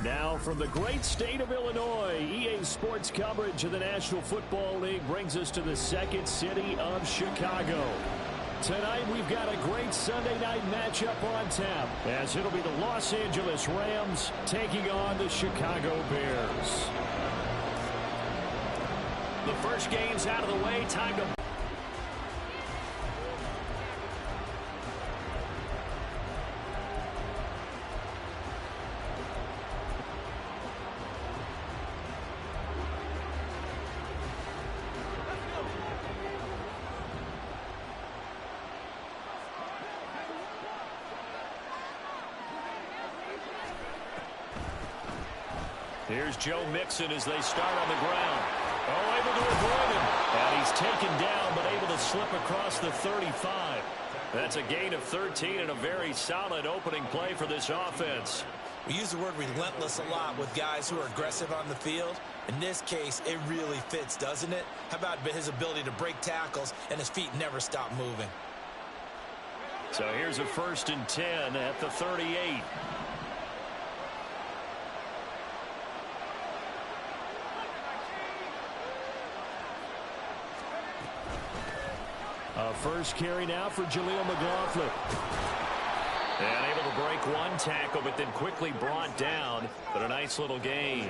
Now from the great state of Illinois, EA Sports coverage of the National Football League brings us to the second city of Chicago. Tonight we've got a great Sunday night matchup on tap, as it'll be the Los Angeles Rams taking on the Chicago Bears. The first game's out of the way, time to... Here's Joe Mixon as they start on the ground. Oh, able to avoid him. And he's taken down, but able to slip across the 35. That's a gain of 13 and a very solid opening play for this offense. We use the word relentless a lot with guys who are aggressive on the field. In this case, it really fits, doesn't it? How about his ability to break tackles and his feet never stop moving? So here's a 1st and 10 at the 38. First carry now for Jaleel McLaughlin. And able to break one tackle, but then quickly brought down. But a nice little gain.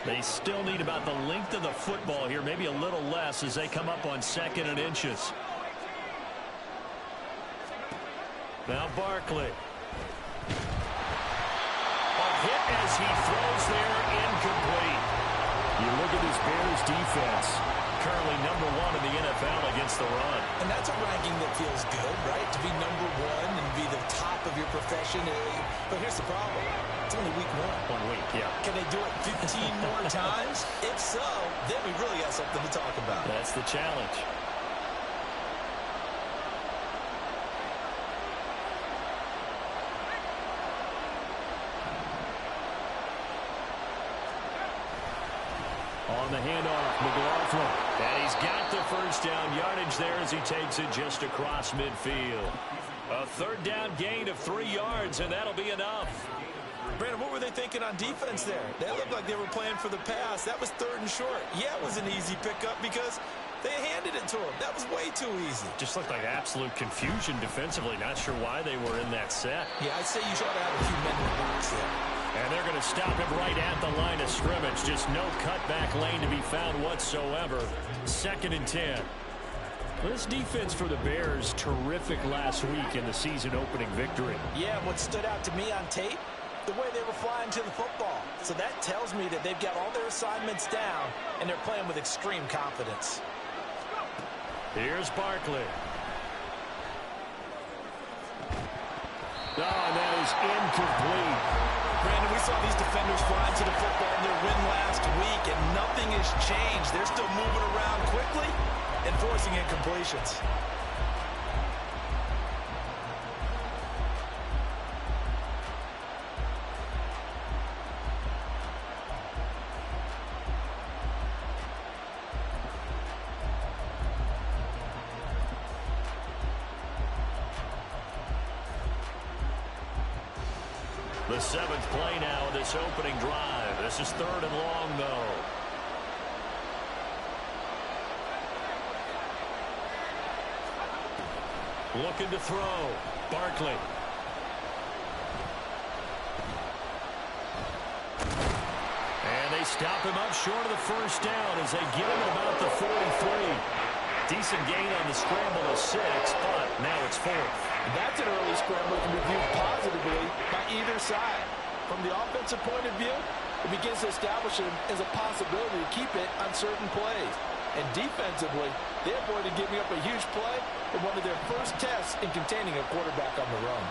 They still need about the length of the football here, maybe a little less as they come up on 2nd and inches. Now Barkley. A hit as he throws there, incomplete. You look at this Bears defense. Currently number 1 in the NFL against the run. And that's a ranking that feels good, right? To be number 1 and be the top of your profession. But here's the problem. It's only week 1. 1 week, yeah. Can they do it 15 more times? If so, then we really got something to talk about. That's the challenge. On the handoff, McLaughlin. And he's got the first down yardage there as he takes it just across midfield. A 3rd down gain of 3 yards, and that'll be enough. Brandon, what were they thinking on defense there? They looked like they were playing for the pass. That was 3rd and short. Yeah, it was an easy pickup because they handed it to him. That was way too easy. Just looked like absolute confusion defensively. Not sure why they were in that set. Yeah, I'd say you should have a few men in the box there. And they're going to stop him right at the line of scrimmage. Just no cutback lane to be found whatsoever. 2nd and 10. This defense for the Bears, terrific last week in the season-opening victory. Yeah, what stood out to me on tape, the way they were flying to the football. So that tells me that they've got all their assignments down, and they're playing with extreme confidence. Here's Barkley. Oh, and that is incomplete. Brandon, we saw these defenders flying to the football in their win last week, and nothing has changed. They're still moving around quickly and forcing incompletions. The 7th play now of this opening drive. This is 3rd and long, though. Looking to throw. Barkley. And they stop him up short of the first down as they get him at about the 43. Decent gain on the scramble of 6, but now it's 4th. That's an early scramble that can be viewed positively by either side. From the offensive point of view, it begins to establish him as a possibility to keep it on certain plays. And defensively, they avoided giving up a huge play in one of their first tests in containing a quarterback on the run.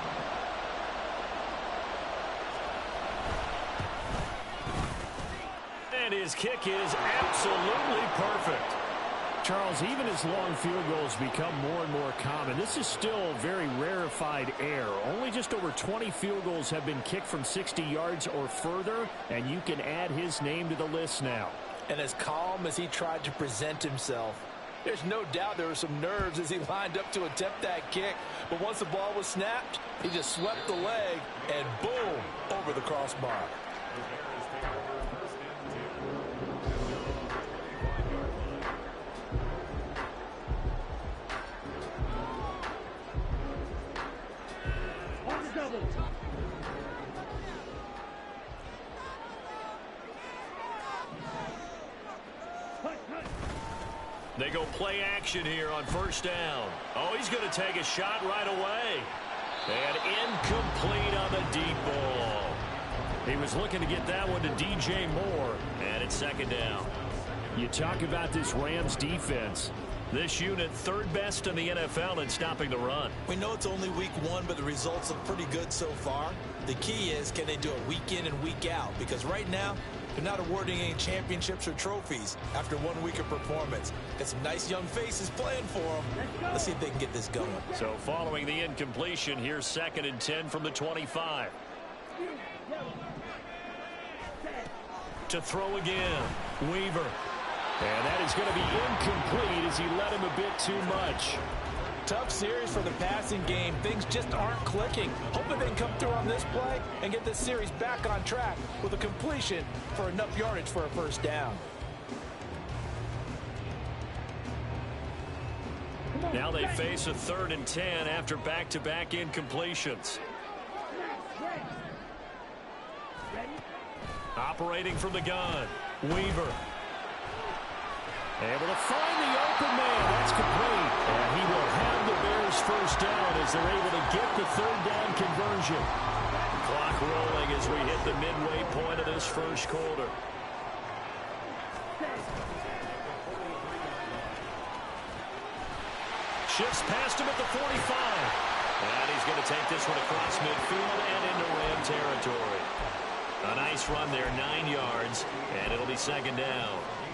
And his kick is absolutely perfect. Charles, even as long field goals become more and more common, this is still very rarefied air. Only just over 20 field goals have been kicked from 60 yards or further, and you can add his name to the list now. And as calm as he tried to present himself, there's no doubt there were some nerves as he lined up to attempt that kick. But once the ball was snapped, he just swept the leg and boom, over the crossbar. They go play action here on first down. Oh, he's going to take a shot right away. And incomplete on the deep ball. He was looking to get that one to DJ Moore. And it's second down. You talk about this Rams defense. This unit third best in the NFL in stopping the run. We know it's only week one, but the results look pretty good so far. The key is, can they do it week in and week out? Because right now, they're not awarding any championships or trophies after 1 week of performance. Got some nice young faces playing for them. Let's see if they can get this going. So following the incompletion, here's 2nd and 10 from the 25. To throw again, Weaver. And that is going to be incomplete as he led him a bit too much. Tough series for the passing game. Things just aren't clicking. Hoping they can come through on this play and get this series back on track with a completion for enough yardage for a first down. Now they face a 3rd and 10 after back-to-back incompletions. Operating from the gun, Weaver. Able to find the open man. That's complete. And he will have the Bears first down as they're able to get the 3rd down conversion. Clock rolling as we hit the midway point of this first quarter. Shifts past him at the 45. And he's going to take this one across midfield and into Ram territory. A nice run there, 9 yards, and it'll be second down.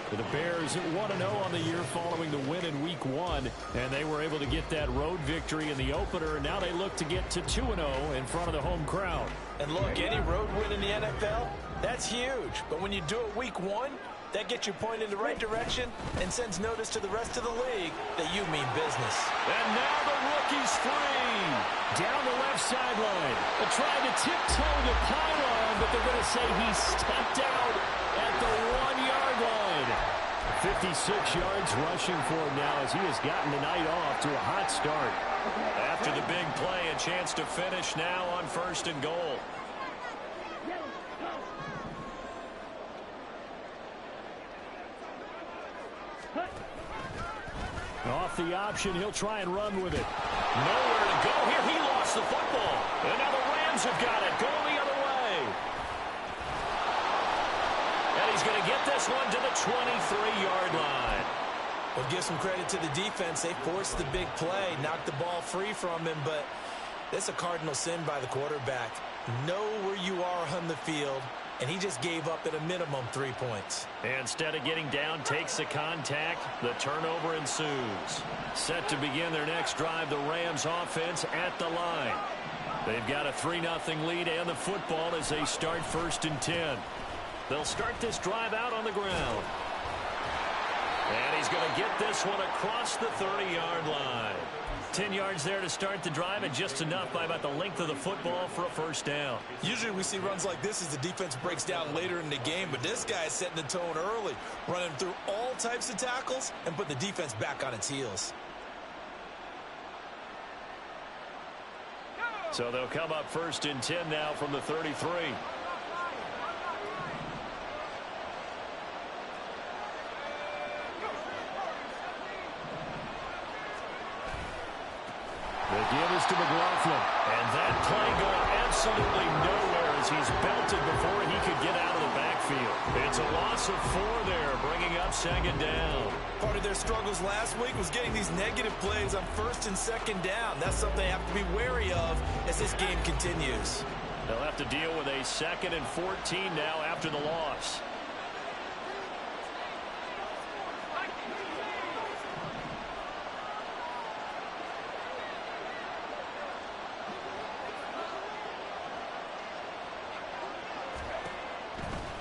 The Bears 1-0 on the year following the win in week 1, and they were able to get that road victory in the opener, and now they look to get to 2-0 in front of the home crowd. And look, any road win in the NFL, that's huge. But when you do it week 1, that gets you pointed in the right direction and sends notice to the rest of the league that you mean business. And now the rookie's free. Down the left sideline. They're trying to tiptoe the pylon, but they're going to say he stepped out at the 1-yard line. 56 yards rushing for him now as he has gotten the night off to a hot start. After the big play, a chance to finish now on 1st and goal. Off the option, he'll try and run with it. Nowhere to go here. He lost the football. And now the Rams have got it. Going the other way. And he's going to get this one to the 23-yard line. Well, give some credit to the defense. They forced the big play, knocked the ball free from him, but that's a cardinal sin by the quarterback. Know where you are on the field, and he just gave up at a minimum 3 points. Instead of getting down, takes the contact. The turnover ensues. Set to begin their next drive, the Rams offense at the line. They've got a 3-0 lead and the football as they start 1st and 10. They'll start this drive out on the ground. And he's going to get this one across the 30-yard line. 10 yards there to start the drive, and just enough by about the length of the football for a first down. Usually we see runs like this as the defense breaks down later in the game, but this guy is setting the tone early, running through all types of tackles and putting the defense back on its heels. So they'll come up 1st and 10 now from the 33. The give is to McLaughlin. And that play going absolutely nowhere as he's belted before he could get out of the backfield. It's a loss of 4 there, bringing up 2nd down. Part of their struggles last week was getting these negative plays on 1st and 2nd down. That's something they have to be wary of as this game continues. They'll have to deal with a 2nd and 14 now after the loss.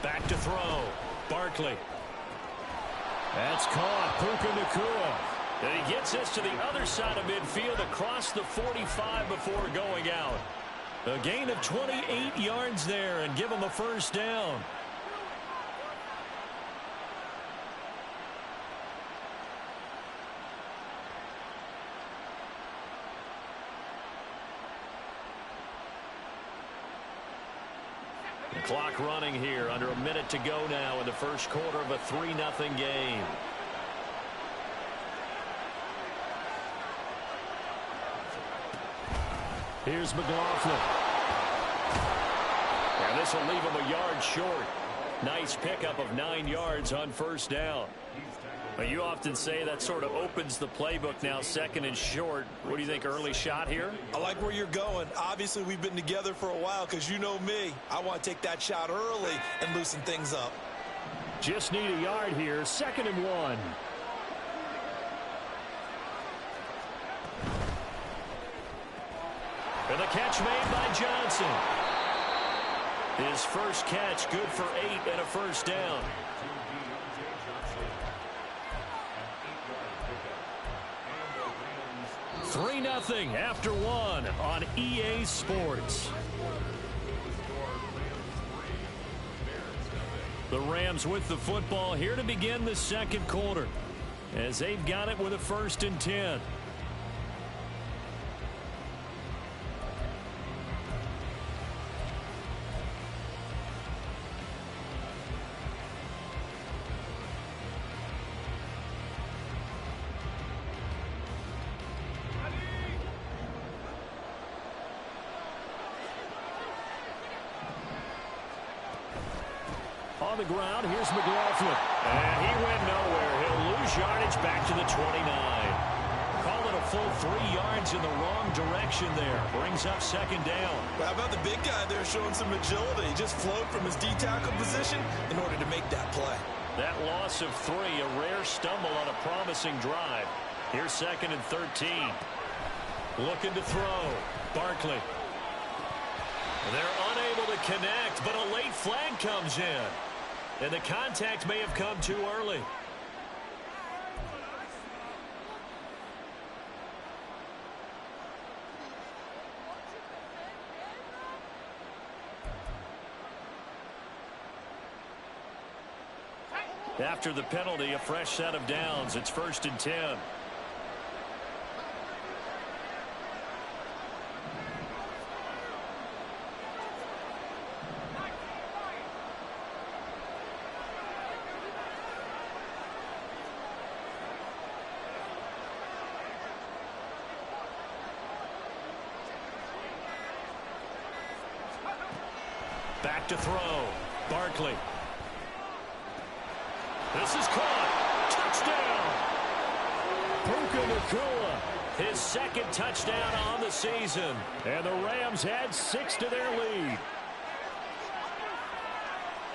Back to throw. Barkley. That's caught. Puka Nacua. And he gets this to the other side of midfield across the 45 before going out. A gain of 28 yards there and give them a first down. The clock running here, under a minute to go now in the first quarter of a 3-0 game. Here's McLaughlin. And this will leave him a yard short. Nice pickup of 9 yards on first down. But you often say that sort of opens the playbook now, second and short. What do you think, early shot here? I like where you're going. Obviously, we've been together for a while because you know me. I want to take that shot early and loosen things up. Just need a yard here, 2nd and 1. And the catch made by Johnson. His first catch, good for 8 and a first down. Three 3-0 after 1 on EA Sports. The Rams with the football here to begin the second quarter, as they've got it with a 1st and 10. On the ground, here's McLaughlin. And he went nowhere. He'll lose yardage back to the 29. Call it a full 3 yards in the wrong direction there. Brings up 2nd down. How about the big guy there showing some agility? He just flowed from his D-tackle position in order to make that play. That loss of 3, a rare stumble on a promising drive. Here's 2nd and 13. Looking to throw. Barkley. They're unable to connect, but a late flag comes in. And the contact may have come too early. After the penalty, a fresh set of downs. It's 1st and 10. Back to throw. Barkley. This is caught. Touchdown. Puka Nacua, his 2nd touchdown on the season. And the Rams had 6 to their lead.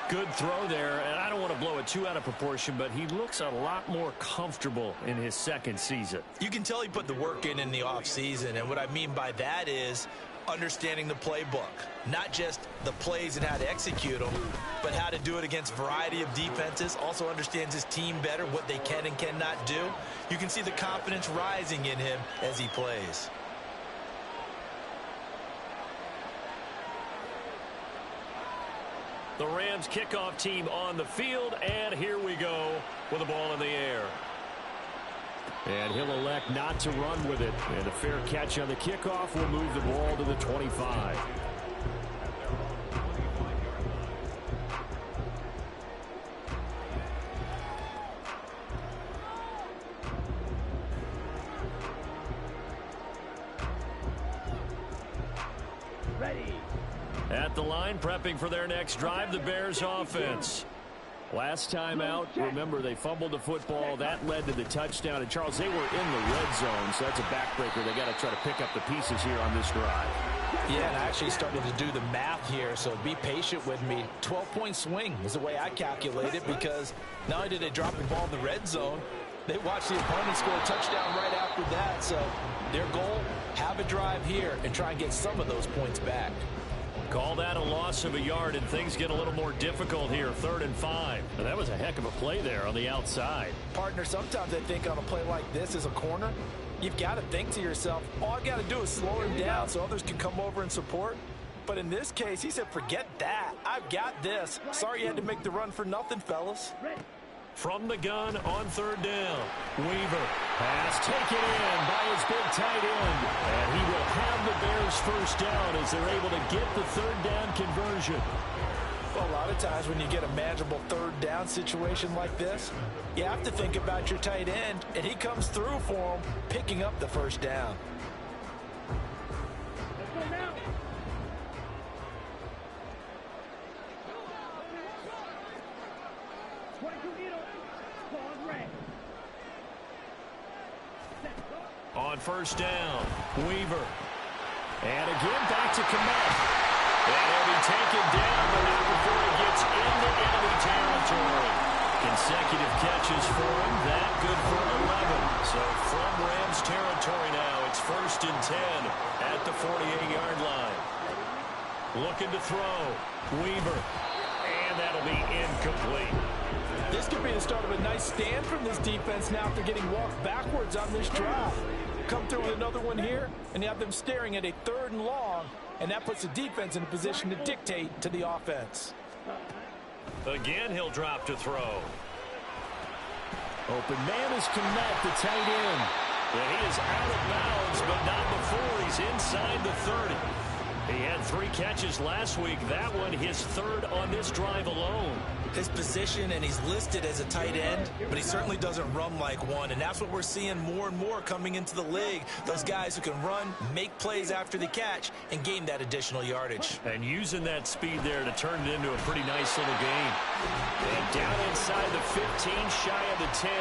Good throw there, and I don't want to blow it too out of proportion, but he looks a lot more comfortable in his 2nd season. You can tell he put the work in the offseason, and what I mean by that is understanding the playbook. Not just the plays and how to execute them, but how to do it against a variety of defenses. Also understands his team better, what they can and cannot do. You can see the confidence rising in him as he plays. The Rams kickoff team on the field, and here we go with the ball in the air. And he'll elect not to run with it. And a fair catch on the kickoff will move the ball to the 25. Ready. At the line, prepping for their next drive, the Bears offense. Last time out, remember, they fumbled the football. That led to the touchdown. And, Charles, they were in the red zone, so that's a backbreaker. They got to try to pick up the pieces here on this drive. Yeah, and I actually started to do the math here, so be patient with me. 12-point swing is the way I calculate it, because not only did they drop the ball in the red zone, they watched the opponent score a touchdown right after that. So their goal, have a drive here and try and get some of those points back. Call that a loss of a yard, and things get a little more difficult here. 3rd and 5. Now, that was a heck of a play there on the outside. Partner, sometimes I think on a play like this as a corner, you've got to think to yourself, all I've got to do is slow him down so others can come over and support. But in this case, he said, forget that. I've got this. Sorry you had to make the run for nothing, fellas. From the gun on third down, Weaver has taken in by his big tight end. And he will have the Bears first down as they're able to get the third down conversion. Well, a lot of times when you get a manageable third down situation like this, you have to think about your tight end, and he comes through for him, picking up the first down. On first down, Weaver. And again, back to Komet. And he'll be taken down, but not before he gets into enemy territory. Consecutive catches for him. That good for 11. So from Rams territory now, it's 1st and 10 at the 48-yard line. Looking to throw. Weaver. And that'll be incomplete. This could be the start of a nice stand from this defense now after getting walked backwards on this drive. Come through with another one here, and you have them staring at a 3rd and long, and that puts the defense in a position to dictate to the offense. Again, he'll drop to throw. Open man is Komet, the tight end. And he is out of bounds, but not before he's inside the 30. He had 3 catches last week. That one, his 3rd on this drive alone. His position, and he's listed as a tight end, but he certainly doesn't run like one, and that's what we're seeing more and more coming into the league. Those guys who can run, make plays after the catch, and gain that additional yardage. And using that speed there to turn it into a pretty nice little game. And down inside the 15, shy of the 10.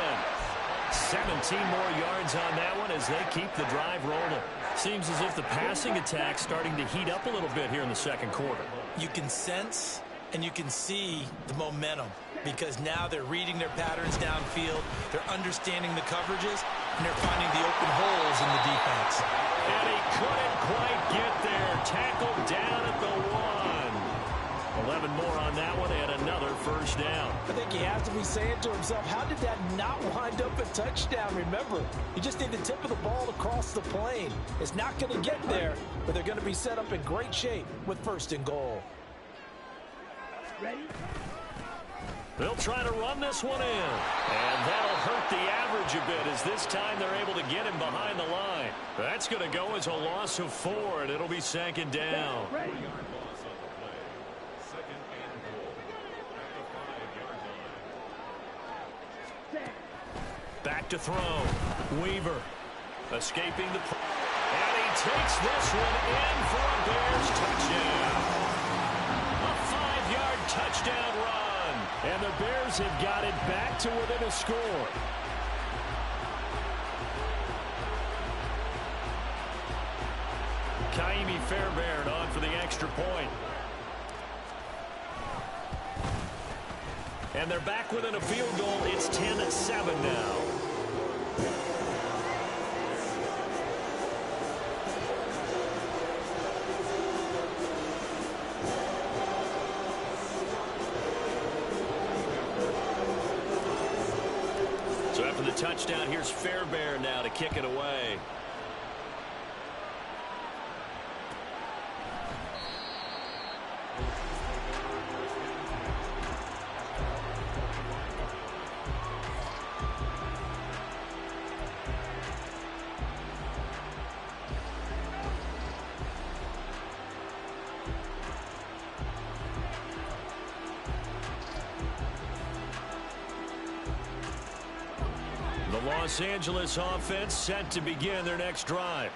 17 more yards on that one as they keep the drive rolling. Seems as if the passing attack's starting to heat up a little bit here in the second quarter. You can sense and you can see the momentum because now they're reading their patterns downfield, they're understanding the coverages, and they're finding the open holes in the defense. And he couldn't quite get there. Tackled down at the 1. 11 more on that one and another first down. I think he has to be saying to himself, how did that not wind up a touchdown? Remember, you just need the tip of the ball across the plane. It's not going to get there, but they're going to be set up in great shape with 1st and goal. Ready? They'll try to run this one in. And that'll hurt the average a bit as this time they're able to get him behind the line. That's going to go as a loss of 4, and it'll be 2nd down. Ready. Back to throw. Weaver escaping the... And he takes this one in for a Bears touchdown. A 5-yard touchdown run. And the Bears have got it back to within a score. Kaimi Fairbairn on for the extra point. And they're back within a field goal. It's 10-7 now. So after the touchdown, here's Fairbairn now to kick it away. Los Angeles offense set to begin their next drive.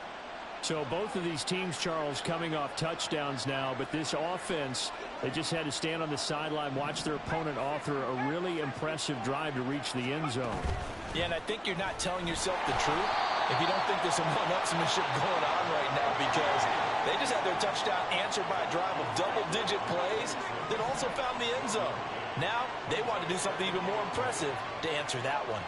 So both of these teams, Charles, coming off touchdowns now, but this offense, they just had to stand on the sideline, watch their opponent author a really impressive drive to reach the end zone. Yeah, and I think you're not telling yourself the truth if you don't think there's some one-upsmanship going on right now, because they just had their touchdown answered by a drive of double-digit plays that also found the end zone. Now they want to do something even more impressive to answer that one.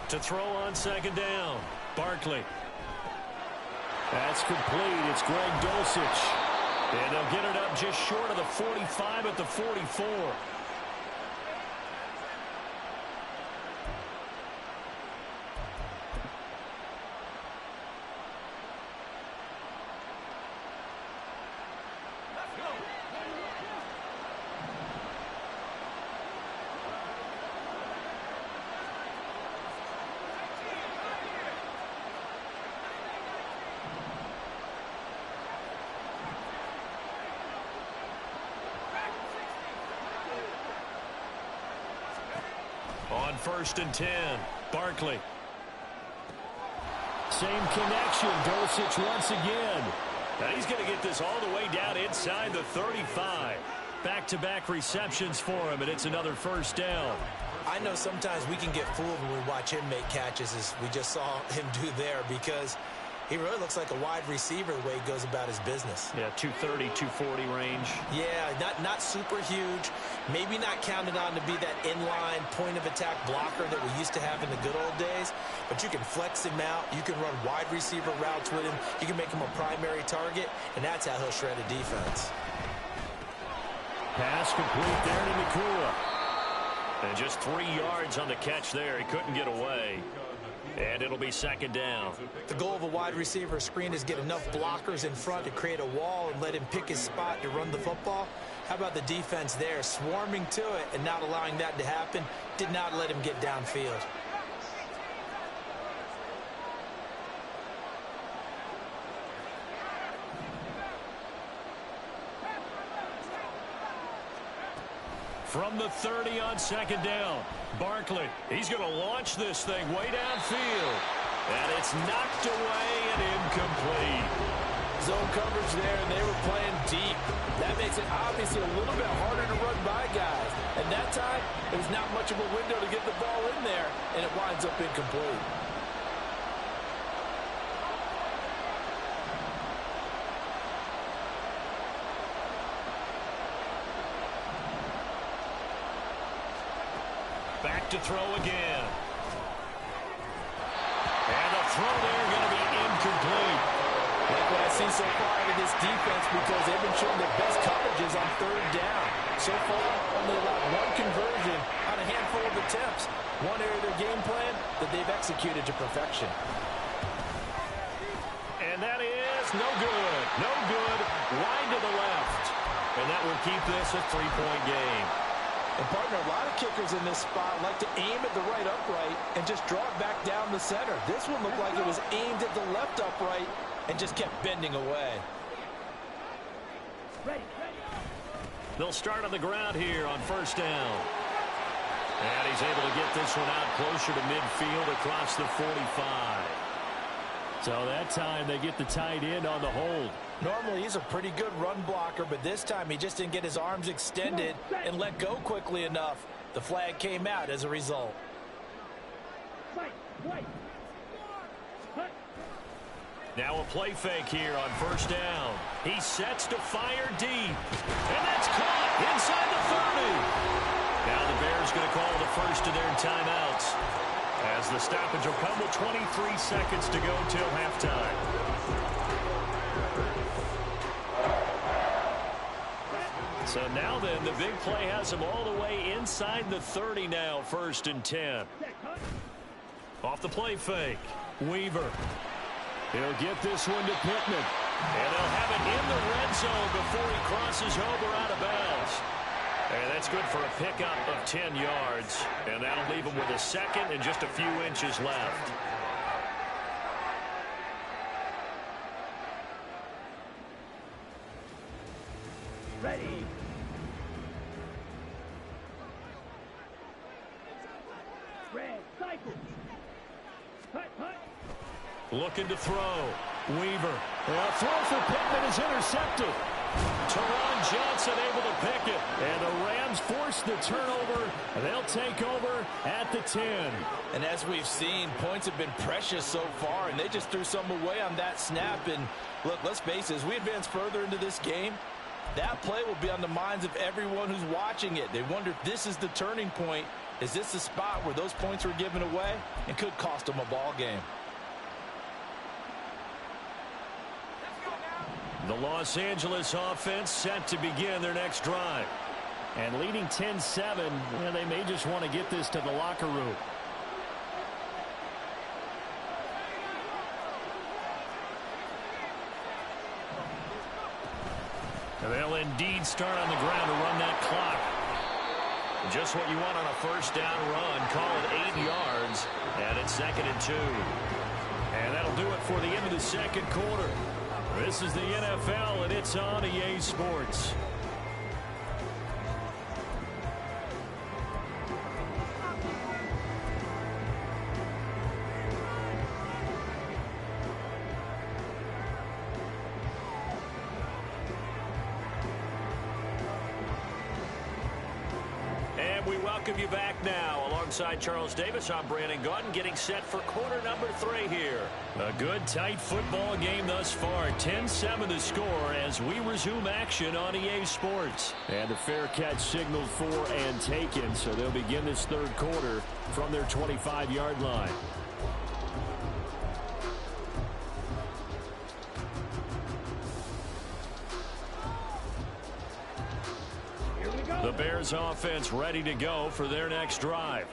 To throw on 2nd down, Barkley. That's complete. It's Greg Dulcich. And they'll get it up just short of the 45 at the 44. On 1st and 10, Barkley. Same connection, Dulcich once again. Now he's going to get this all the way down inside the 35. Back-to-back receptions for him, and it's another first down. I know sometimes we can get fooled when we watch him make catches, as we just saw him do there, because he really looks like a wide receiver the way he goes about his business. Yeah, 230, 240 range. Yeah, not super huge. Maybe not counted on to be that inline point-of-attack blocker that we used to have in the good old days. But you can flex him out. You can run wide receiver routes with him. You can make him a primary target, and that's how he'll shred a defense. Pass complete there to Nakua. And just 3 yards on the catch there. He couldn't get away. And it'll be second down. The goal of a wide receiver screen is get enough blockers in front to create a wall and let him pick his spot to run the football. How about the defense there, swarming to it and not allowing that to happen? Did not let him get downfield. From the 30 on second down, Barkley. He's going to launch this thing way downfield. And it's knocked away and incomplete. Zone coverage there, and they were playing deep. That makes it obviously a little bit harder to run by guys. And that time, it was not much of a window to get the ball in there, and it winds up incomplete. Back to throw again. And the throw there going to be incomplete. Like what I've seen so far out of this defense, because they've been showing their best coverages on third down. So far, only allowed one conversion on a handful of attempts. One area of their game plan that they've executed to perfection. And that is no good. No good. Wide to the left. And that will keep this a 3-point game. And partner, a lot of kickers in this spot like to aim at the right upright and just draw it back down the center. This one looked like it was aimed at the left upright and just kept bending away. They'll start on the ground here on first down. And he's able to get this one out closer to midfield across the 45. So that time they get the tight end on the hold. Normally he's a pretty good run blocker, but this time he just didn't get his arms extended and let go quickly enough. The flag came out as a result. Now a play fake here on first down. He sets to fire deep. And that's caught inside the 30. Now the Bears going to call the first of their timeouts, as the stoppage will come with 23 seconds to go till halftime. So now then, the big play has him all the way inside the 30 now, 1st and 10. Off the play fake, Weaver. He'll get this one to Pittman. And they'll have it in the red zone before he crosses over out of bounds. And that's good for a pickup of 10 yards. And that'll leave him with a second and just a few inches left. Ready. Red cycle. Hut, hut. Looking to throw. Weaver. A throw for Pittman is intercepted. Teron Johnson able to pick it. And the Rams force the turnover. They'll take over at the 10. And as we've seen, points have been precious so far, and they just threw some away on that snap. And look, let's face it, as we advance further into this game, that play will be on the minds of everyone who's watching it. They wonder if this is the turning point. Is this the spot where those points were given away and could cost them a ball game? The Los Angeles offense set to begin their next drive. And leading 10-7, well, they may just want to get this to the locker room. And they'll indeed start on the ground to run that clock. Just what you want on a first down run. Call it 8 yards. And it's 2nd and 2. And that'll do it for the end of the second quarter. This is the NFL, and it's on EA Sports. And we welcome you back now. Alongside Charles Davis, I'm Brandon Gaudin, getting set for quarter number 3 here. A good, tight football game thus far. 10-7 the score as we resume action on EA Sports. And a fair catch signaled for and taken, so they'll begin this third quarter from their 25-yard line. The Bears offense ready to go for their next drive.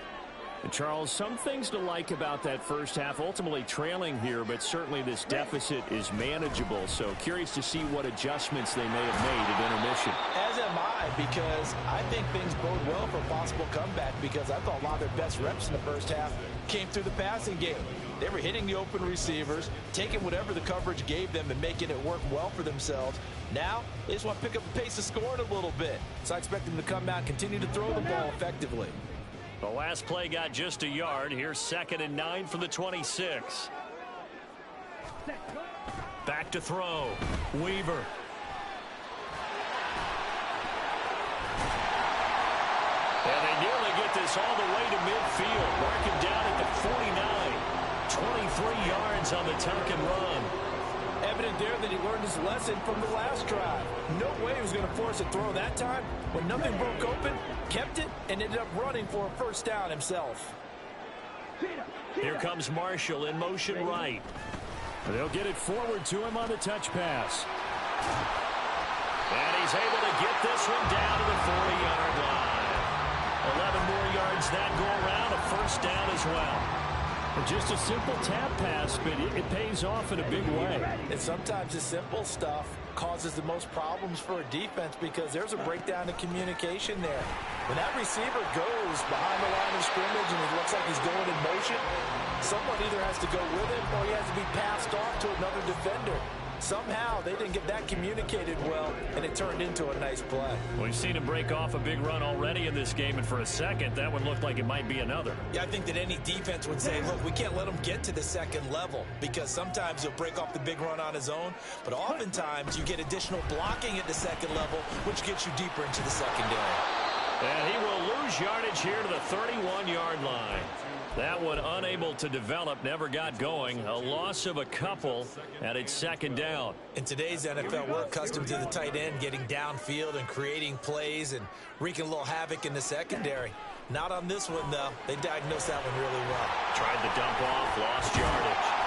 And Charles, some things to like about that first half. Ultimately trailing here, but certainly this deficit is manageable. So curious to see what adjustments they may have made at intermission. As am I, because I think things bode well for a possible comeback, because I thought a lot of their best reps in the first half came through the passing game. They were hitting the open receivers, taking whatever the coverage gave them and making it work well for themselves. Now, they just want to pick up the pace of scoring a little bit. So I expect them to come out and continue to throw the ball effectively. The last play got just a yard. Here's 2nd and 9 from the 26. Back to throw. Weaver. And they nearly get this all the way to midfield. Mark him down at the 49. 23 yards on the tuck and run. Evident there that he learned his lesson from the last drive. No way he was going to force a throw that time. When nothing broke open, kept it, and ended up running for a first down himself. Here comes Marshall in motion right. They'll get it forward to him on the touch pass. And he's able to get this one down to the 40-yard line. 11 more yards that go around, a first down as well. Just a simple tap pass, but it pays off in a big way. And sometimes the simple stuff causes the most problems for a defense, because there's a breakdown in communication there. When that receiver goes behind the line of scrimmage and it looks like he's going in motion, someone either has to go with him or he has to be passed off to another defender. Somehow they didn't get that communicated well, and it turned into a nice play. We've seen him break off a big run already in this game, and for a second, that one looked like it might be another. Yeah, I think that any defense would say, look, we can't let him get to the second level, because sometimes he'll break off the big run on his own, but oftentimes you get additional blocking at the second level, which gets you deeper into the secondary. And he will lose yardage here to the 31-yard line. That one unable to develop, never got going. A loss of a couple, and it's 2nd down. In today's NFL, we're accustomed to the tight end getting downfield and creating plays and wreaking a little havoc in the secondary. Not on this one, though. They diagnosed that one really well. Tried to dump off, lost yardage.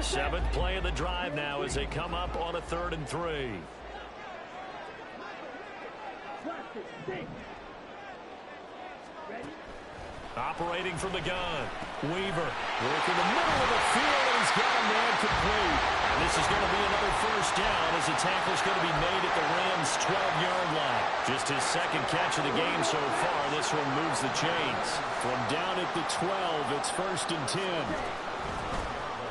Seventh play of the drive now as they come up on a 3rd and 3. Operating from the gun. Weaver working the middle of the field, and he's got a man complete. And this is going to be another first down as the tackle's going to be made at the Rams' 12-yard line. Just his 2nd catch of the game so far. This one moves the chains. From down at the 12, it's 1st and 10.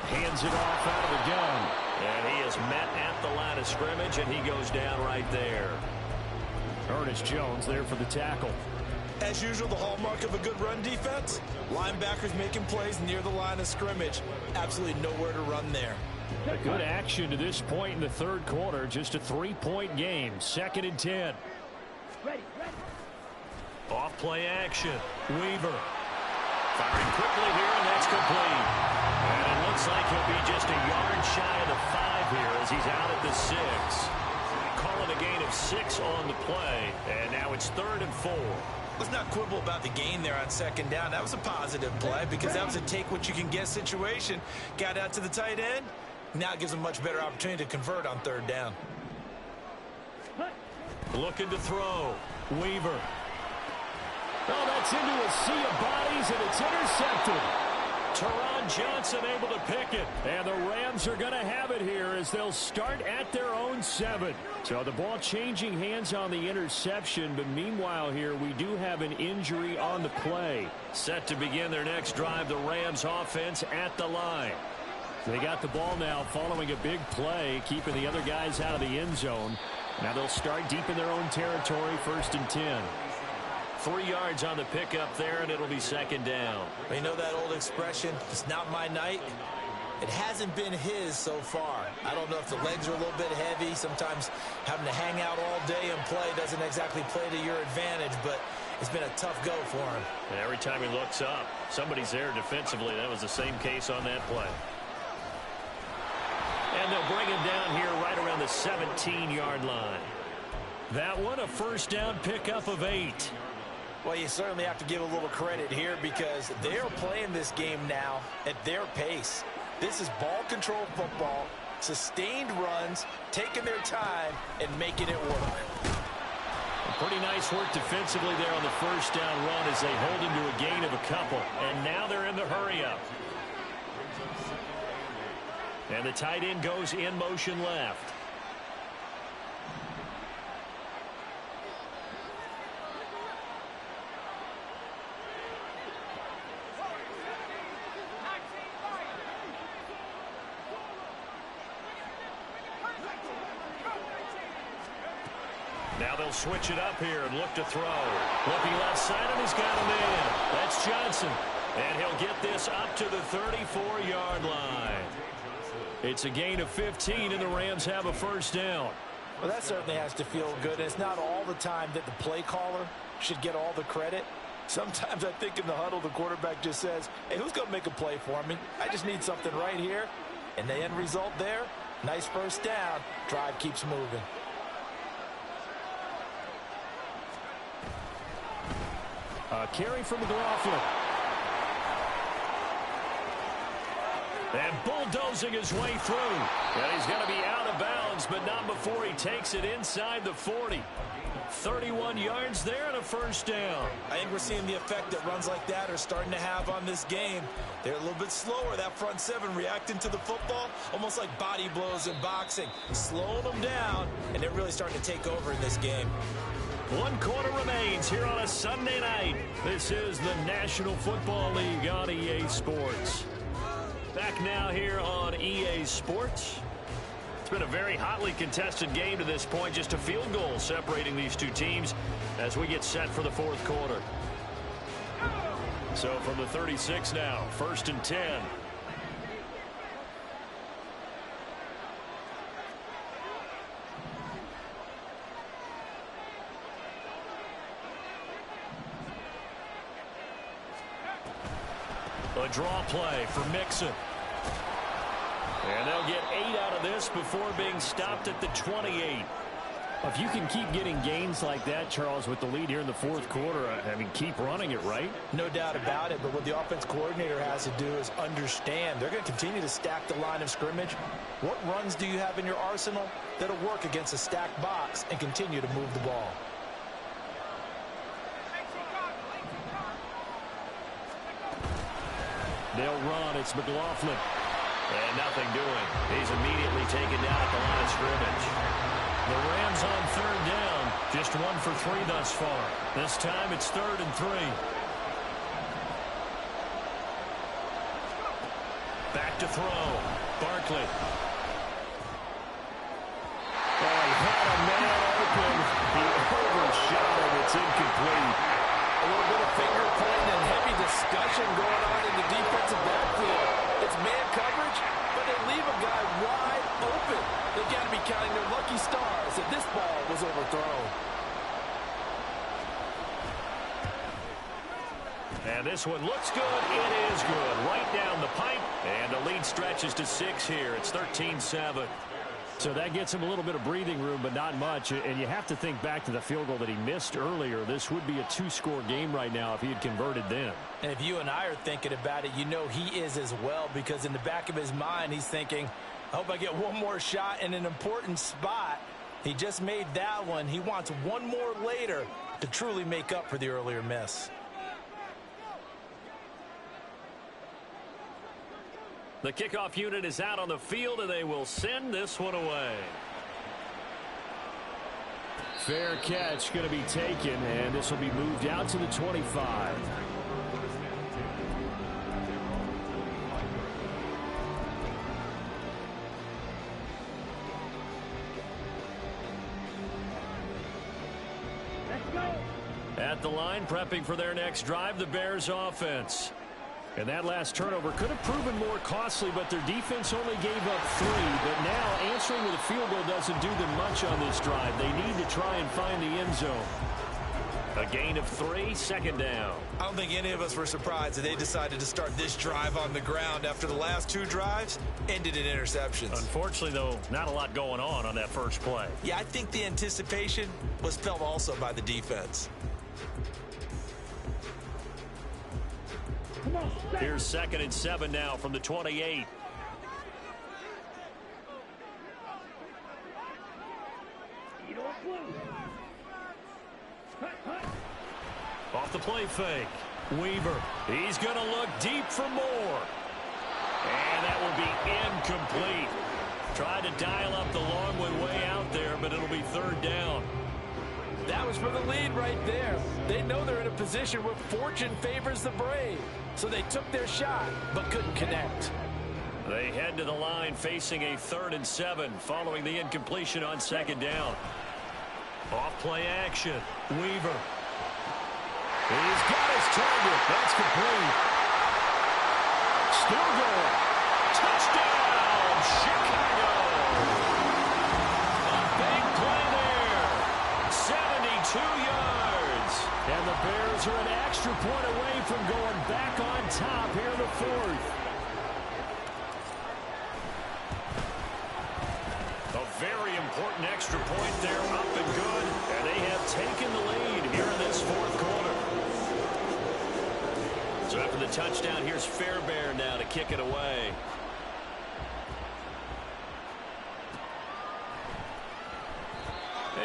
Hands it off out of the gun. And he is met at the line of scrimmage, and he goes down right there. Ernest Jones there for the tackle. As usual, the hallmark of a good run defense, linebackers making plays near the line of scrimmage. Absolutely nowhere to run there. A good action to this point in the third quarter. Just a 3-point game. 2nd and 10. Off play action. Weaver. Firing quickly here, and that's complete. And it looks like he'll be just a yard shy of the 5 here as he's out at the 6. Calling a gain of 6 on the play, and now it's 3rd and 4. Let's not quibble about the gain there on 2nd down. That was a positive play because that was a take-what-you-can-get situation. Got out to the tight end. Now it gives them a much better opportunity to convert on 3rd down. Looking to throw. Weaver. Oh, that's into a sea of bodies, and it's intercepted. Teron Johnson able to pick it. And the Rams are going to have it here as they'll start at their own 7. So the ball changing hands on the interception. But meanwhile here, we do have an injury on the play. Set to begin their next drive, the Rams offense at the line. They got the ball now following a big play, keeping the other guys out of the end zone. Now they'll start deep in their own territory, 1st and 10. 3 yards on the pickup there, and it'll be second down. You know that old expression, it's not my night? It hasn't been his so far. I don't know if the legs are a little bit heavy. Sometimes having to hang out all day and play doesn't exactly play to your advantage, but it's been a tough go for him. And every time he looks up, somebody's there defensively. That was the same case on that play. And they'll bring him down here right around the 17-yard line. That one, a first down pickup of 8. Well, you certainly have to give a little credit here because they're playing this game now at their pace. This is ball control football, sustained runs, taking their time, and making it work. Pretty nice work defensively there on the first down run as they hold him to a gain of a couple. And now they're in the hurry-up. And the tight end goes in motion left. Now they'll switch it up here and look to throw. Looking left side, and he's got him in. That's Johnson. And he'll get this up to the 34-yard line. It's a gain of 15, and the Rams have a first down. Well, that certainly has to feel good. It's not all the time that the play caller should get all the credit. Sometimes I think in the huddle, the quarterback just says, hey, who's going to make a play for me? I just need something right here. And the end result there, nice first down. Drive keeps moving. Carry from McLaughlin. And bulldozing his way through. And he's going to be out of bounds, but not before he takes it inside the 40. 31 yards there and a first down. I think we're seeing the effect that runs like that are starting to have on this game. They're a little bit slower, that front seven reacting to the football, almost like body blows in boxing, slowing them down, and they're really starting to take over in this game. 1 quarter remains here on a Sunday night. This is the National Football League on EA Sports. Back now here on EA Sports. It's been a very hotly contested game to this point. Just a field goal separating these two teams as we get set for the fourth quarter. So from the 36 now, 1st and 10. A draw play for Mixon. And they'll get 8 out of this before being stopped at the 28. If you can keep getting gains like that, Charles, with the lead here in the fourth quarter, I mean, keep running it, right? No doubt about it, but what the offense coordinator has to do is understand they're going to continue to stack the line of scrimmage. What runs do you have in your arsenal that'll work against a stacked box and continue to move the ball? They'll run. It's McLaughlin. And nothing doing. He's immediately taken down at the line of scrimmage. The Rams on 3rd down. Just 1 for 3 thus far. This time it's 3rd and 3. Back to throw. Barkley. Oh, he had a man open. He overshot him. It's incomplete. A little bit of finger pointing and heavy discussion going on in the defensive backfield. It's man coverage, but they leave a guy wide open. They've got to be counting their lucky stars that this ball was overthrown. And this one looks good. It is good. Right down the pipe. And the lead stretches to 6 here. It's 13-7. So that gets him a little bit of breathing room, but not much. And you have to think back to the field goal that he missed earlier. This would be a 2-score game right now if he had converted then. And if you and I are thinking about it, you know he is as well, because in the back of his mind, he's thinking, I hope I get one more shot in an important spot. He just made that one. He wants one more later to truly make up for the earlier miss. The kickoff unit is out on the field, and they will send this one away. Fair catch going to be taken, and this will be moved out to the 25. Let's go. At the line, prepping for their next drive, the Bears offense. And that last turnover could have proven more costly, but their defense only gave up 3. But now answering with a field goal doesn't do them much on this drive. They need to try and find the end zone. A gain of 3, second down. I don't think any of us were surprised that they decided to start this drive on the ground after the last 2 drives ended in interceptions. Unfortunately, though, not a lot going on that first play. Yeah, I think the anticipation was felt also by the defense. Here's 2nd and 7 now from the 28. Off the play fake. Weaver. He's going to look deep for more. And that will be incomplete. Tried to dial up the long one way out there, but it'll be 3rd down. That was for the lead right there. They know they're in a position where fortune favors the brave. So they took their shot, but couldn't connect. They head to the line facing a 3rd and 7 following the incompletion on 2nd down. Off play action. Weaver. He's got his target. That's complete. Still going. Touchdown, Chicago. A big play there. 72 yards. And the Bears are an extra point away from going back on top here in the 4th. A very important extra point there, up and good. And they have taken the lead here in this 4th quarter. So after the touchdown, here's Fairbairn now to kick it away.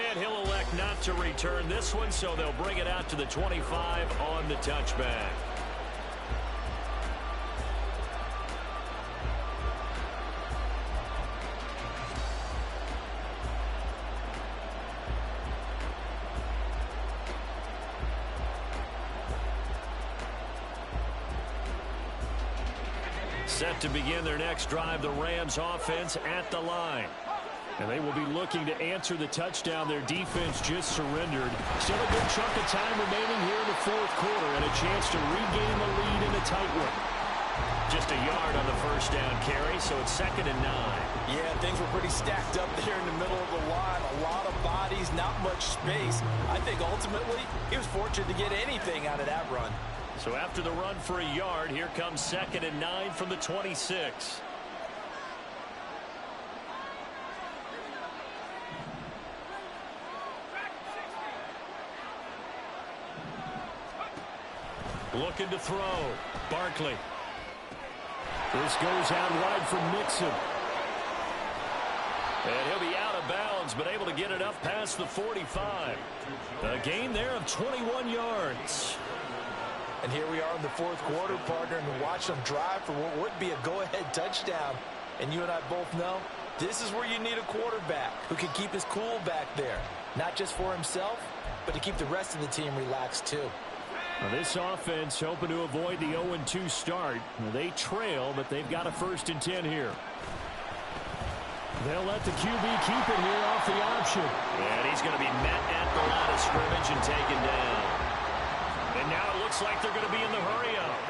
And he'll elect not to return this one, so they'll bring it out to the 25 on the touchback. Set to begin their next drive, the Rams offense at the line. And they will be looking to answer the touchdown their defense just surrendered. Still a good chunk of time remaining here in the 4th quarter and a chance to regain the lead in a tight one. Just a yard on the first down carry, so it's 2nd and 9. Yeah, things were pretty stacked up there in the middle of the line. A lot of bodies, not much space. I think ultimately he was fortunate to get anything out of that run. So after the run for a yard, here comes 2nd and 9 from the 26. Looking to throw. Barkley. This goes out wide for Mixon. And he'll be out of bounds, but able to get it up past the 45. A gain there of 21 yards. And here we are in the 4th quarter, partner, and watch them drive for what would be a go-ahead touchdown. And you and I both know this is where you need a quarterback who can keep his cool back there. Not just for himself, but to keep the rest of the team relaxed too. Now this offense hoping to avoid the 0-2 start. They trail, but they've got a 1st and 10 here. They'll let the QB keep it here off the option. And he's going to be met at the line of scrimmage and taken down. And now it looks like they're going to be in the hurry-up.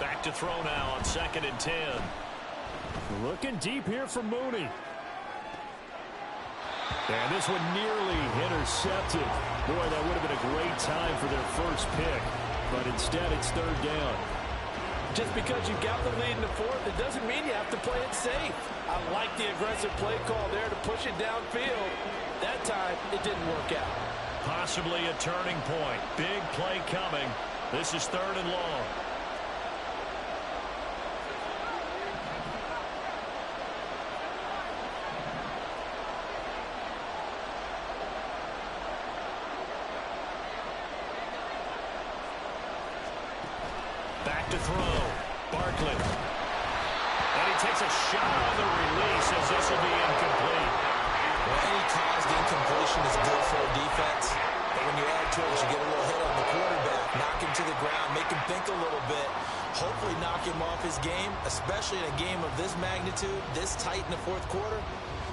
Back to throw now on 2nd and 10. Looking deep here for Mooney. And this one nearly intercepted. Boy, that would have been a great time for their first pick. But instead, it's 3rd down. Just because you got the lead in the 4th, it doesn't mean you have to play it safe. I like the aggressive play call there to push it downfield. That time, it didn't work out. Possibly a turning point. Big play coming. This is 3rd and long. Back to throw. Barkley. And he takes a shot on the release as this will be incomplete. Well, any caused incompletion is good for a defense. But when you add to it, you get a little hit on the quarterback, knock him to the ground, make him think a little bit, hopefully knock him off his game, especially in a game of this magnitude, this tight in the 4th quarter.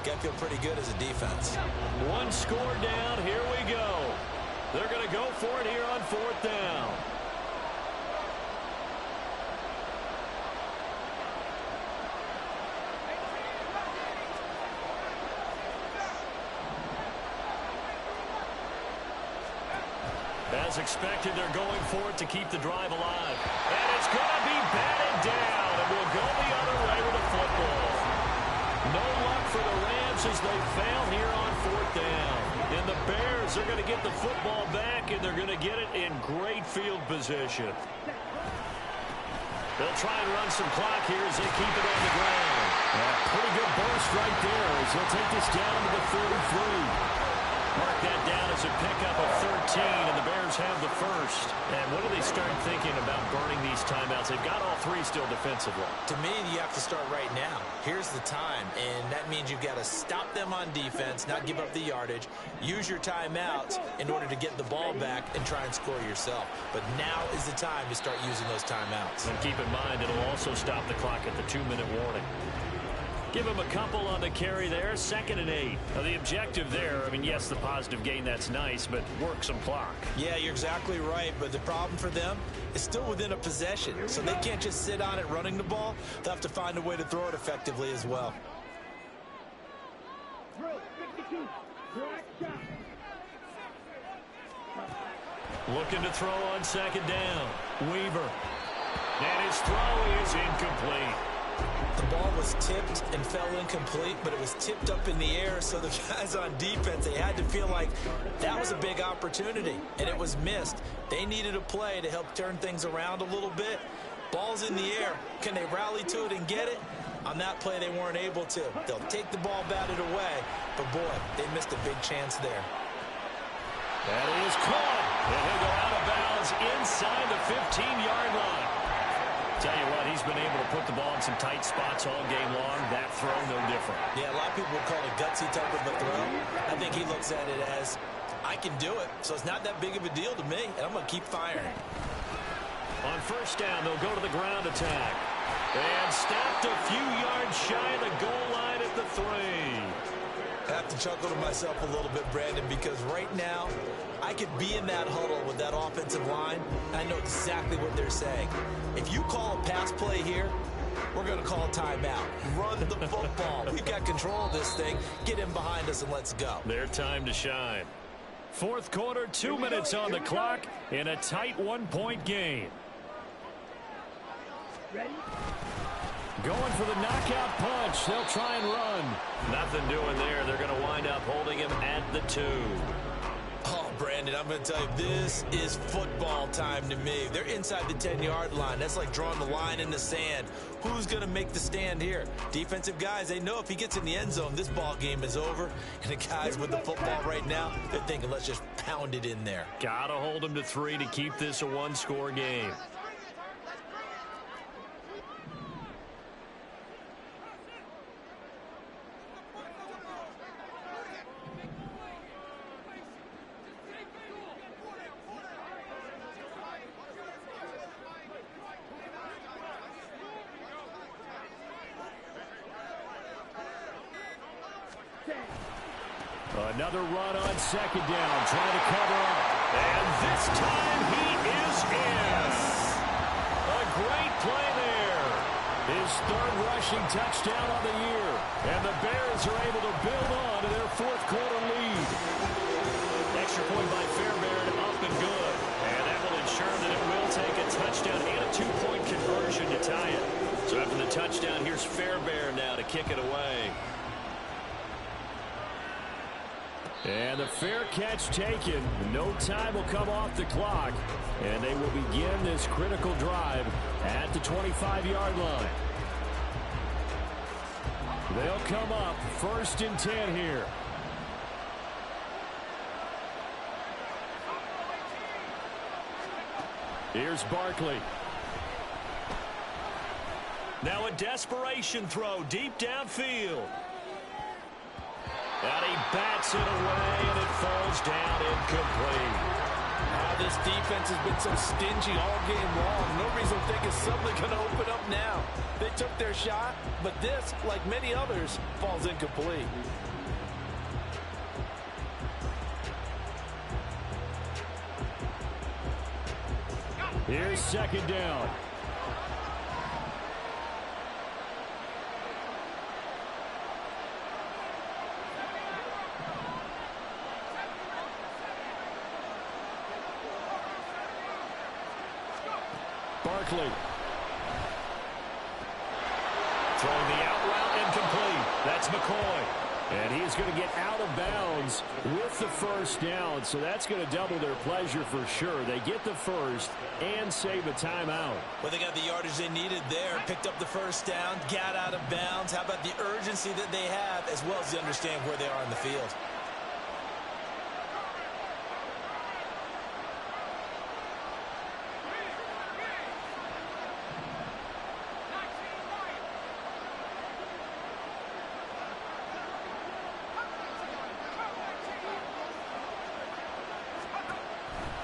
got to feel pretty good as a defense. One score down. Here we go. They're going to go for it here on 4th down. As expected, they're going for it to keep the drive alive. And it's going to be batted down, and we'll go the other way with the football. No luck for the Rams as they fail here on 4th down. And the Bears are going to get the football back, and they're going to get it in great field position. They'll try and run some clock here as they keep it on the ground. Pretty good burst right there as they'll take this down to the 33. Mark that down as a pickup of 13, and the Bears have the first. And what do they start thinking about burning these timeouts? They've got all 3 still defensively. To me, you have to start right now. Here's the time, and that means you've got to stop them on defense, not give up the yardage, use your timeouts in order to get the ball back and try and score yourself. But now is the time to start using those timeouts. And keep in mind, it'll also stop the clock at the 2-minute warning. Give him a couple on the carry there. 2nd and 8. Now, the objective there, I mean, yes, the positive gain, that's nice, but work some clock. Yeah, you're exactly right, but the problem for them is still within a possession, so they can't just sit on it running the ball. They'll have to find a way to throw it effectively as well. Looking to throw on 2nd down. Weaver. And his throw is incomplete. The ball was tipped and fell incomplete, but it was tipped up in the air, so the guys on defense, they had to feel like that was a big opportunity, and it was missed. They needed a play to help turn things around a little bit. Ball's in the air. Can they rally to it and get it? On that play, they weren't able to. They'll take the ball batted away, but boy, they missed a big chance there. That is caught, and he'll go out of bounds inside the 15-yard line. Tell you what, he's been able to put the ball in some tight spots all game long. That throw, no different. Yeah, a lot of people would call it gutsy type of a throw. I think he looks at it as, I can do it, so it's not that big of a deal to me, and I'm going to keep firing. On 1st down, they'll go to the ground attack. And stopped a few yards shy of the goal line at the 3. I have to chuckle to myself a little bit, Brandon, because right now I could be in that huddle with that offensive line. I know exactly what they're saying. If you call a pass play here, we're going to call a timeout. Run the football. We've got control of this thing. Get in behind us and let's go. Their time to shine. 4th quarter, 2 minutes on the clock in a tight 1-point game. Ready? Going for the knockout punch. They'll try and run. Nothing doing there. They're going to wind up holding him at the 2. Oh, Brandon, I'm going to tell you, this is football time to me. They're inside the 10-yard line. That's like drawing the line in the sand. Who's going to make the stand here? Defensive guys, they know if he gets in the end zone, this ball game is over. And the guys with the football right now, they're thinking, let's just pound it in there. Got to hold him to 3 to keep this a 1-score game. Another run on 2nd down, trying to cover up. And this time he is in. A great play there. His 3rd rushing touchdown on the year. And the Bears are able to build on to their 4th quarter lead. Extra point by Fairbairn, up and good. And that will ensure that it will take a touchdown and a 2-point conversion to tie it. So after the touchdown, here's Fairbairn now to kick it away. And the fair catch taken. No time will come off the clock. And they will begin this critical drive at the 25-yard line. They'll come up 1st and 10 here. Here's Barkley. Now a desperation throw deep downfield. And he bats it away, and it falls down incomplete. This defense has been so stingy all game long. No reason to think it's suddenly going to open up now. They took their shot, but this, like many others, falls incomplete. Here's second down. Barkley. Throwing the out route incomplete. That's McCoy. And he's going to get out of bounds with the first down. So that's going to double their pleasure for sure. They get the first and save a timeout. Well, they got the yardage they needed there. Picked up the first down, got out of bounds. How about the urgency that they have, as well as they understand where they are in the field?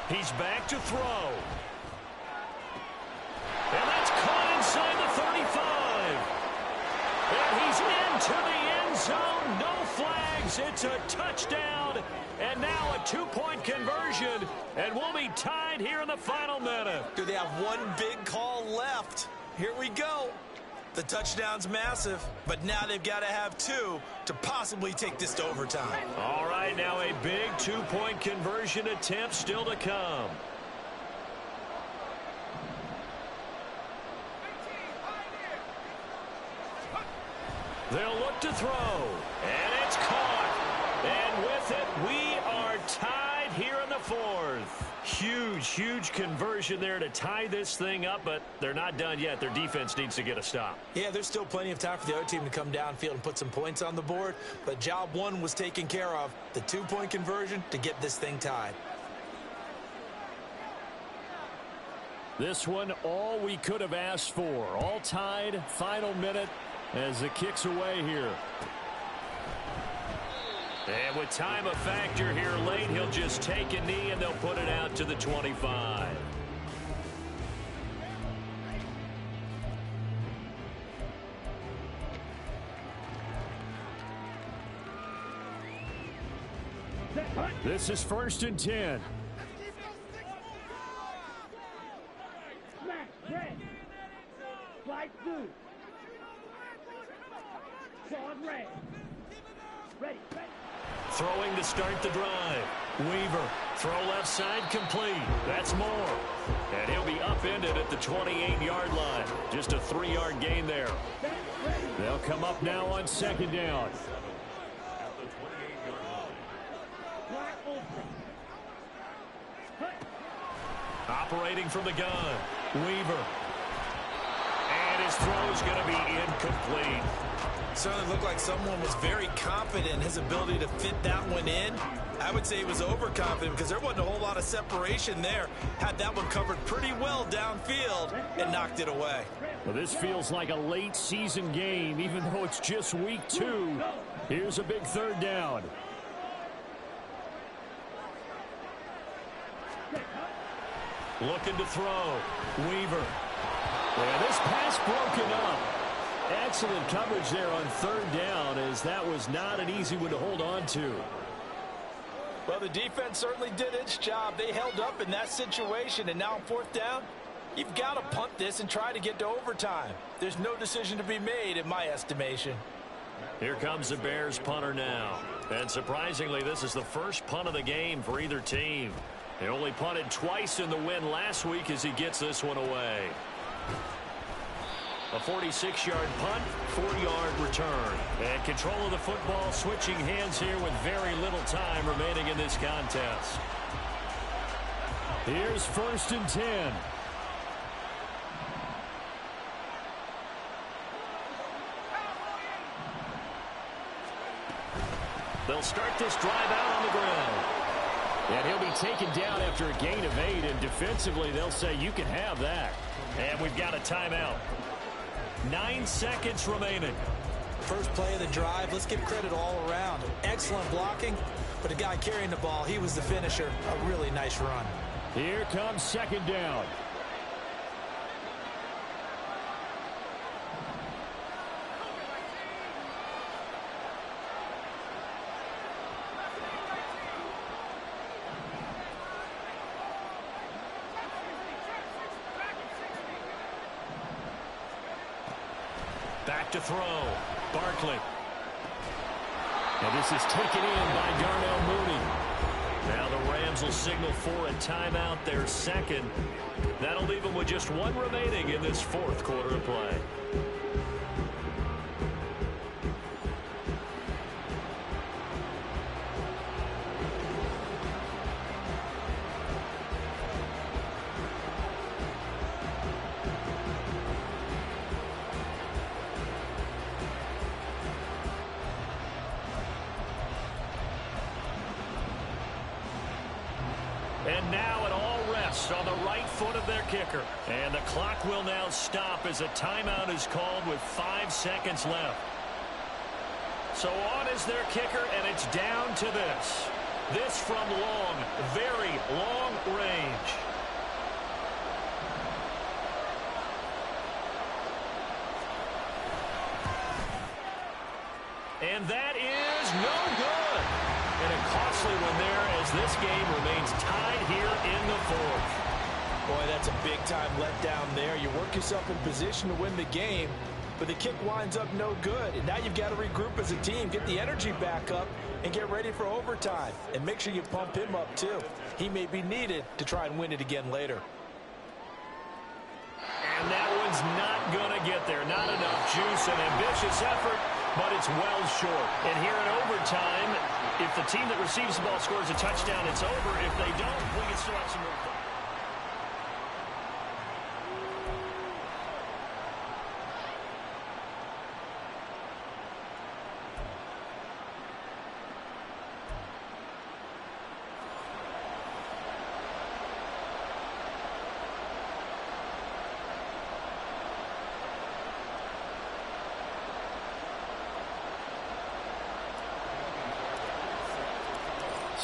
He's back to throw. And that's caught inside the 35. And he's into the end zone. No flags. It's a touchdown. And now a two-point conversion. And we'll be tied here in the final minute. Do they have one big call left? Here we go. The touchdown's massive, but now they've got to have two to possibly take this to overtime. All right, now a big two-point conversion attempt still to come. They'll look to throw, and it's caught. And with it, we are tied here in the fourth. Huge conversion there to tie this thing up, but they're not done yet. Their defense needs to get a stop. Yeah, there's still plenty of time for the other team to come downfield and put some points on the board, but job one was taken care of. The two-point conversion to get this thing tied. This one, all we could have asked for. All tied, final minute as it kicks away here. And with time a factor here late, he'll just take a knee and they'll put it out to the 25. This is 1st and 10. Smash, red. Slide through. Forward red. Ready. Throwing to start the drive. Weaver. Throw left side complete. That's Moore. And he'll be upended at the 28-yard line. Just a 3-yard gain there. They'll come up now on second down. Operating from the gun. Weaver. And his throw's going to be incomplete. Certainly looked like someone was very confident in his ability to fit that one in. I would say he was overconfident because there wasn't a whole lot of separation there. Had that one covered pretty well downfield and knocked it away. Well, this feels like a late season game, even though it's just week 2. Here's a big third down. Looking to throw. Weaver. Yeah, this pass broken up. Excellent coverage there on third down, as that was not an easy one to hold on to. Well, the defense certainly did its job. They held up in that situation, and now on fourth down, you've got to punt this and try to get to overtime. There's no decision to be made in my estimation. Here comes the Bears punter now. And surprisingly, this is the first punt of the game for either team. They only punted twice in the win last week as he gets this one away. A 46-yard punt, 4-yard return. And control of the football switching hands here with very little time remaining in this contest. Here's 1st and 10. They'll start this drive out on the ground. And he'll be taken down after a gain of 8, and defensively they'll say you can have that. And we've got a timeout. 9 seconds remaining. First play of the drive, let's give credit all around. Excellent blocking, but the guy carrying the ball, he was the finisher. A really nice run. Here comes second down. Back to throw. Barkley. And this is taken in by Darnell Mooney. Now the Rams will signal for a timeout, their second. That'll leave them with just one remaining in this fourth quarter of play. And now it all rests on the right foot of their kicker. And the clock will now stop as a timeout is called with 5 seconds left. So on is their kicker, and it's down to this. This from long, very long range. And that is no good. And a costly one there as this game remains tied here in the fourth. Boy, that's a big-time letdown there. You work yourself in position to win the game, but the kick winds up no good. And now you've got to regroup as a team, get the energy back up, and get ready for overtime. And make sure you pump him up, too. He may be needed to try and win it again later. And that one's not going to get there. Not enough juice, an ambitious effort, but it's well short. And here in overtime, if the team that receives the ball scores a touchdown, it's over. If they don't, we can still have some more.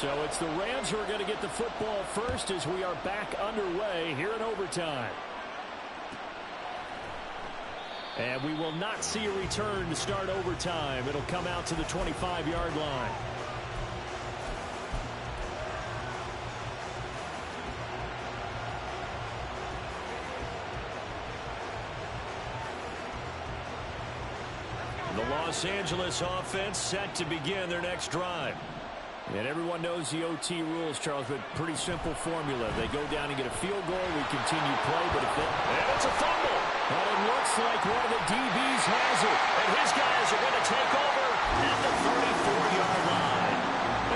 So it's the Rams who are going to get the football first as we are back underway here in overtime. And we will not see a return to start overtime. It'll come out to the 25-yard line. The Los Angeles offense set to begin their next drive. And everyone knows the OT rules, Charles, but pretty simple formula. They go down and get a field goal, we continue play, but if they... And it's a fumble! But it looks like one of the DBs has it. And his guys are going to take over at the 34-yard line.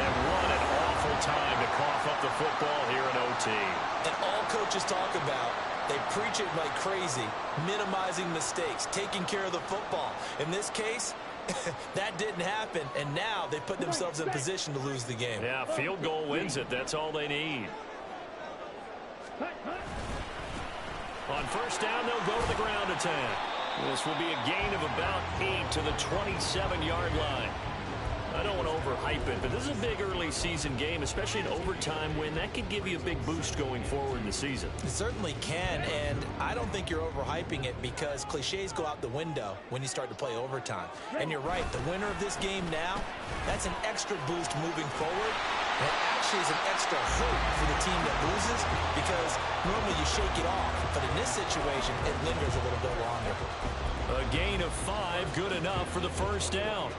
And what an awful time to cough up the football here in OT. And all coaches talk about, they preach it like crazy, minimizing mistakes, taking care of the football. In this case, that didn't happen, and now they put themselves in position to lose the game. Yeah, field goal wins it. That's all they need. On first down, they'll go to the ground attack. This will be a gain of about 8 to the 27-yard line. I don't want to overhype it, but this is a big early season game, especially an overtime win. That could give you a big boost going forward in the season. It certainly can, and I don't think you're overhyping it because cliches go out the window when you start to play overtime. And you're right, the winner of this game now, that's an extra boost moving forward. And it actually is an extra hope for the team that loses because normally you shake it off, but in this situation, it lingers a little bit longer. A gain of 5, good enough for the first down.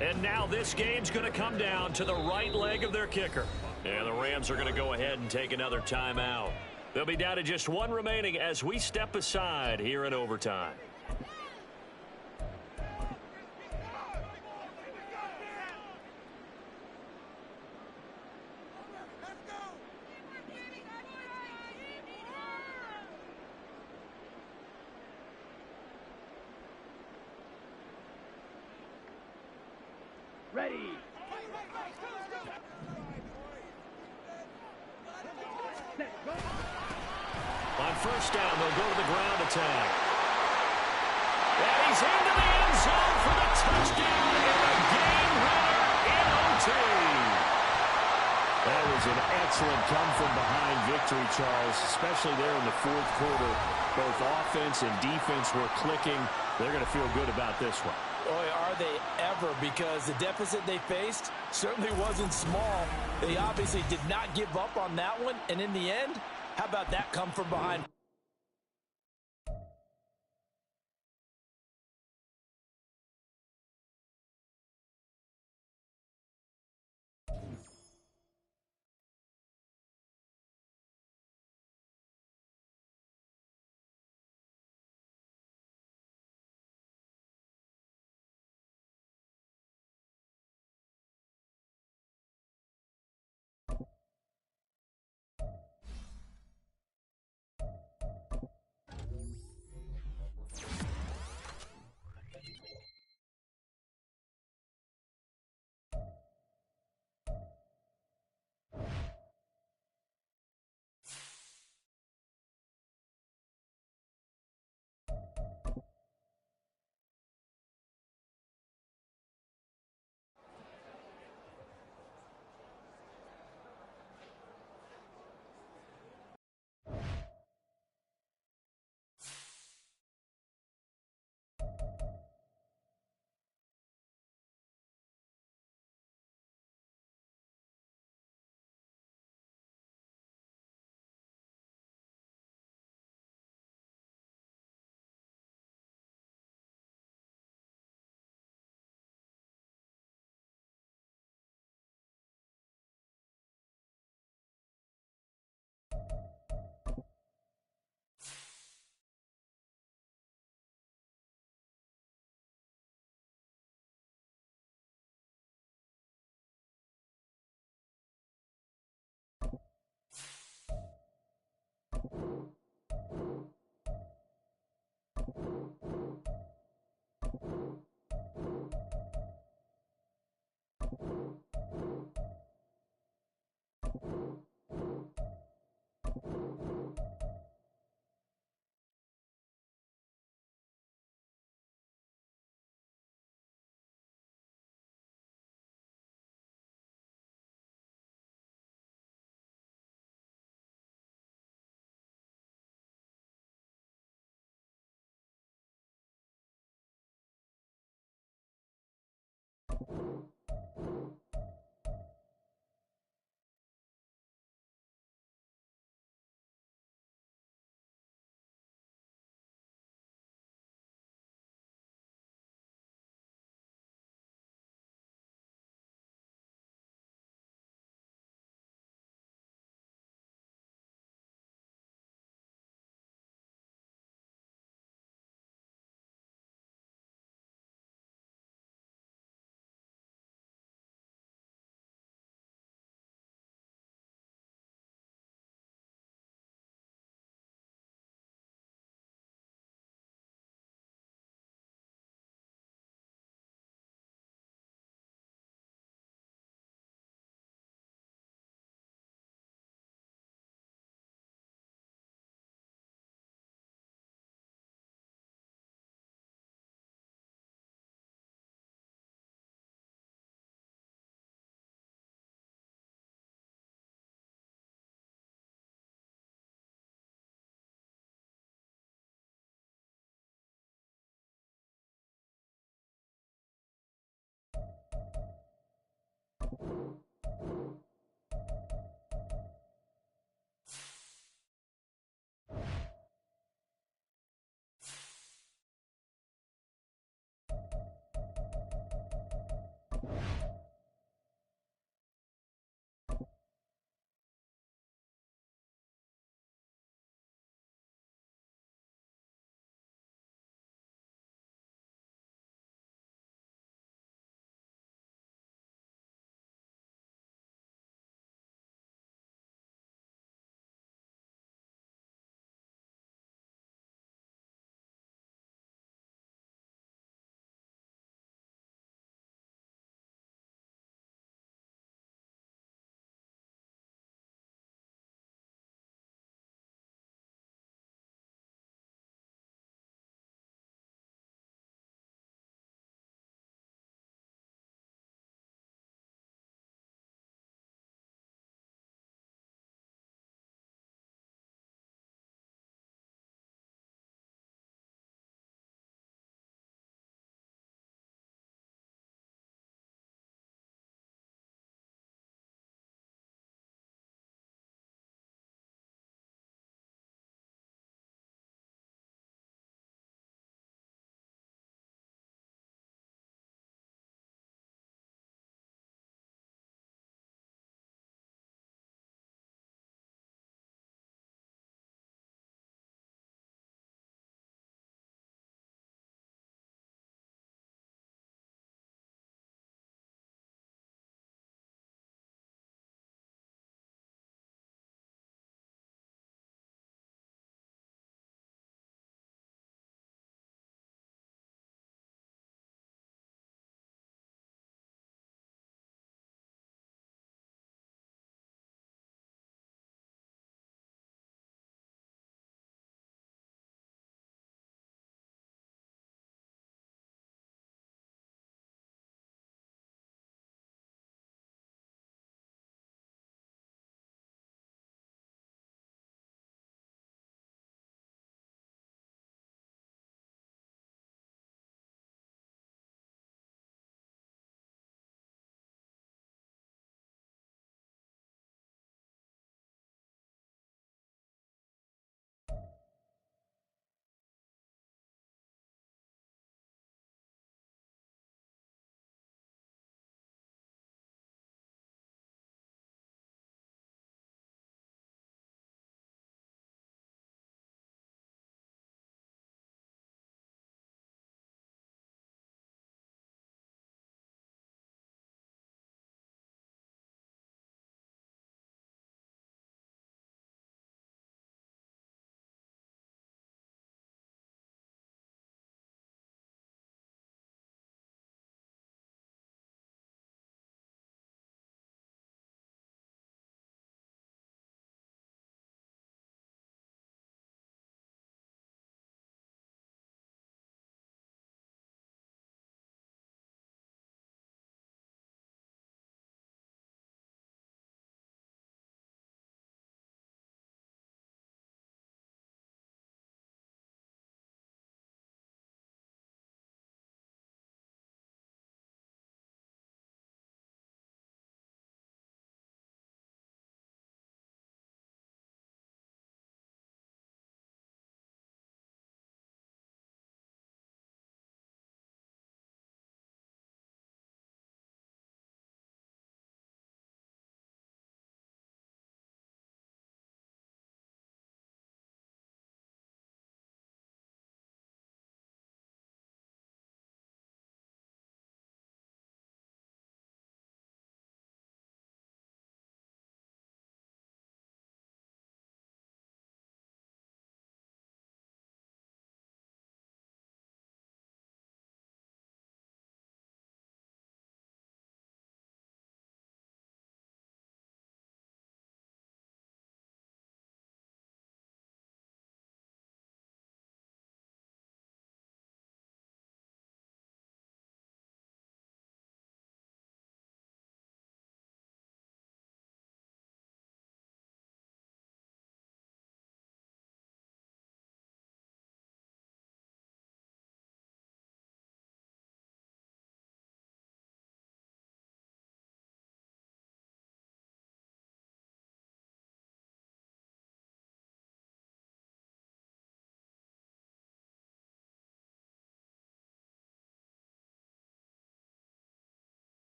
And now this game's going to come down to the right leg of their kicker. And the Rams are going to go ahead and take another timeout. They'll be down to just one remaining as we step aside here in overtime. Ready. On first down, they'll go to the ground attack. And he's into the end zone for the touchdown and the game winner in OT. That was an excellent come-from-behind victory, Charles, especially there in the fourth quarter. Both offense and defense were clicking. They're going to feel good about this one. Boy, are they ever, because the deficit they faced certainly wasn't small. They obviously did not give up on that one, and in the end, how about that come from behind?